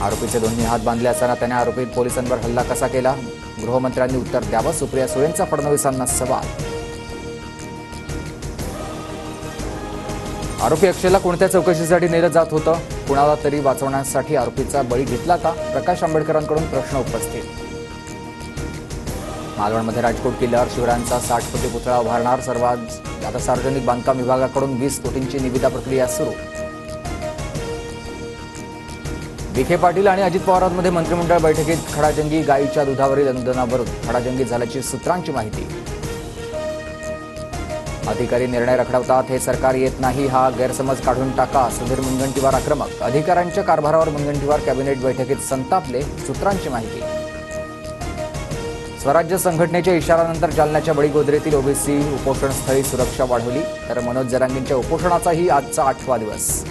आरोपीचे दोन्ही हात बांधले असताना त्याने आरोपी पोलिसांवर हल्ला कसा केला? गृहमंत्र्यांनी उत्तर द्यावं, सुप्रिया सुळेंचा फडणवीसांना सवाल. आरोपी अक्षयला कोणत्या चौकशीसाठी नेलं जात होतं? कुणाला तरी वाचवण्यासाठी आरोपीचा बळी घेतला का? प्रकाश आंबेडकरांकडून प्रश्न उपस्थित. मालवणमध्ये राजकोट किल्ल्यावर शिवरायांचा 60 कोटी पुतळा उभारणार. आता सार्वजनिक बांधकाम विभागाकडून 20 कोटींची निविदा प्रक्रिया सुरू. विखे पाटील आणि अजित पवारांमध्ये मंत्रिमंडळ बैठकीत खडाजंगी. गायीच्या दुधावरील अनुदानावरून खडाजंगी झाल्याची सूत्रांची माहिती. अधिकारी निर्णय रखडवतात, हे सरकार येत नाही हा गैरसमज काढून टाका. सुधीर मुनगंटीवार आक्रमक. अधिकाऱ्यांच्या कारभारावर मुनगंटीवार कॅबिनेट बैठकीत संतापले, सूत्रांची माहिती. स्वराज्य संघटनेच्या इशाऱ्यानंतर जालन्याच्या बळीगोद्रेतील ओबीसी उपोषणस्थळी सुरक्षा वाढवली. तर मनोज जरांगेंच्या उपोषणाचाही आजचा 8वा दिवस.